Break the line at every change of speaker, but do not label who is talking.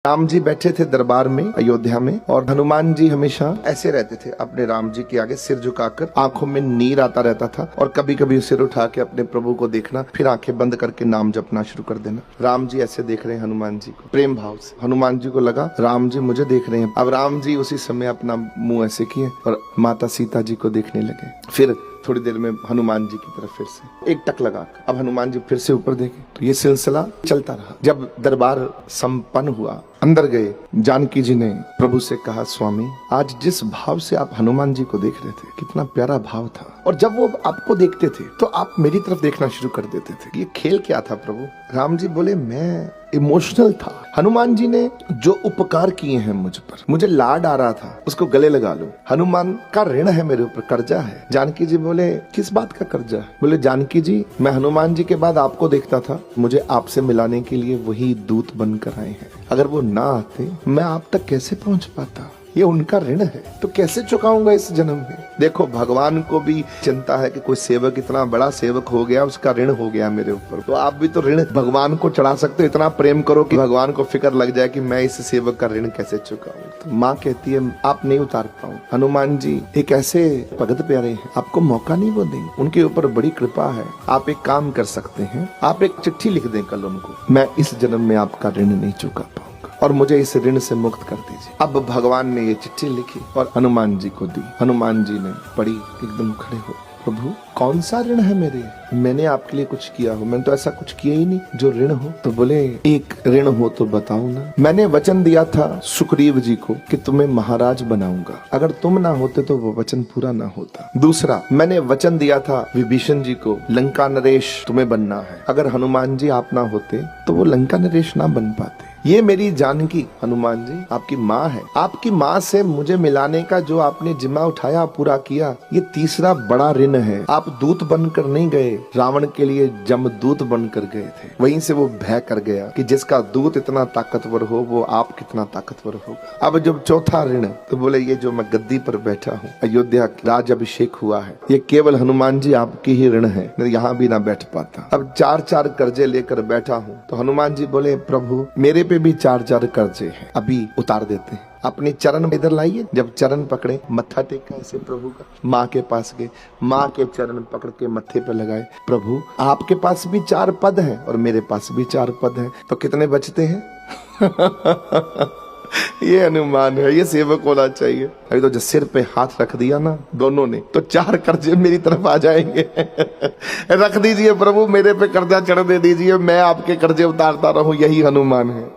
राम जी बैठे थे दरबार में अयोध्या में और हनुमान जी हमेशा ऐसे रहते थे अपने राम जी के आगे सिर झुकाकर, आंखों में नीर आता रहता था और कभी कभी सिर उठा के अपने प्रभु को देखना, फिर आंखें बंद करके नाम जपना शुरू कर देना। राम जी ऐसे देख रहे हैं हनुमान जी को प्रेम भाव से। हनुमान जी को लगा राम जी मुझे देख रहे हैं। अब राम जी उसी समय अपना मुंह ऐसे किए और माता सीता जी को देखने लगे। फिर थोड़ी देर में हनुमान जी की तरफ फिर से एक टक लगा। अब हनुमान जी फिर से ऊपर देखे तो ये सिलसिला चलता रहा। जब दरबार संपन्न हुआ, अंदर गए, जानकी जी ने प्रभु से कहा, स्वामी आज जिस भाव से आप हनुमान जी को देख रहे थे कितना प्यारा भाव था, और जब वो आपको देखते थे तो आप मेरी तरफ देखना शुरू कर देते थे। ये खेल क्या था प्रभु? राम जी बोले मैं इमोशनल था। हनुमान जी ने जो उपकार किए हैं मुझ पर, मुझे लाड आ रहा था, उसको गले लगा लो। हनुमान का ऋण है मेरे ऊपर, कर्जा है। जानकी जी बोले किस बात का कर्जा है? बोले जानकी जी मैं हनुमान जी के बाद आपको देखता था, मुझे आपसे मिलाने के लिए वही दूत बनकर आए हैं। अगर वो ना आते मैं आप तक कैसे पहुंच पाता? ये उनका ऋण है, तो कैसे चुकाऊंगा इस जन्म में? देखो भगवान को भी चिंता है कि कोई सेवक इतना बड़ा सेवक हो गया, उसका ऋण हो गया मेरे ऊपर, तो आप भी तो ऋण भगवान को चढ़ा सकते हो। इतना प्रेम करो कि भगवान को फिक्र लग जाए कि मैं इस सेवक का ऋण कैसे चुकाऊं। तो माँ कहती है आप नहीं उतार पाओ। हनुमान जी एक ऐसे भगत प्यारे हैं, आपको मौका नहीं वो देंगे, उनके ऊपर बड़ी कृपा है। आप एक काम कर सकते हैं, आप एक चिट्ठी लिख दें कल उनको, मैं इस जन्म में आपका ऋण नहीं चुका पाऊंगा और मुझे इस ऋण से मुक्त कर दीजिए। अब भगवान ने ये चिट्ठी लिखी और हनुमान जी को दी। हनुमान जी ने पढ़ी, एकदम खड़े हो, प्रभु कौन सा ऋण है मेरे? मैंने आपके लिए कुछ किया हो? मैंने तो ऐसा कुछ किया ही नहीं जो ऋण हो। तो बोले एक ऋण हो तो बताओ ना। मैंने वचन दिया था सुग्रीव जी को कि तुम्हें महाराज बनाऊंगा, अगर तुम ना होते तो वो वचन पूरा ना होता। दूसरा, मैंने वचन दिया था विभीषण जी को लंका नरेश तुम्हें बनना है, अगर हनुमान जी आप ना होते तो वो लंका नरेश ना बन पाते। ये मेरी जानकी हनुमान जी आपकी माँ है, आपकी माँ से मुझे मिलाने का जो आपने जिम्मा उठाया पूरा किया, ये तीसरा बड़ा ऋण है। आप दूत बनकर नहीं गए, रावण के लिए जमदूत बनकर गए थे। वहीं से वो भय कर गया कि जिसका दूत इतना ताकतवर हो वो आप कितना ताकतवर होगा। अब जब चौथा ऋण, तो बोले ये जो मैं गद्दी पर बैठा हूँ, अयोध्या राज अभिषेक हुआ है, ये केवल हनुमान जी आपकी ही ऋण है, मैं यहाँ भी ना बैठ पाता। अब 4-4 कर्जे लेकर बैठा हूँ। तो हनुमान जी बोले प्रभु मेरे पे भी 4-4 कर्जे हैं, अभी उतार देते हैं। अपनी चरण इधर लाइए। जब चरण पकड़े, मत्था टेका ऐसे प्रभु का, माँ के पास गए, माँ के चरण पकड़ के मत्थे पे लगाए, प्रभु आपके पास भी 4 पद हैं और मेरे पास भी 4 पद हैं, तो कितने बचते हैं? ये हनुमान है, ये सेवक होना चाहिए। अभी तो जो सिर पे हाथ रख दिया ना दोनों ने, तो 4 कर्जे मेरी तरफ आ जाएंगे। रख दीजिए प्रभु, मेरे पे कर्जा चढ़ दे दीजिए, मैं आपके कर्जे उतारता रहूं। यही हनुमान है।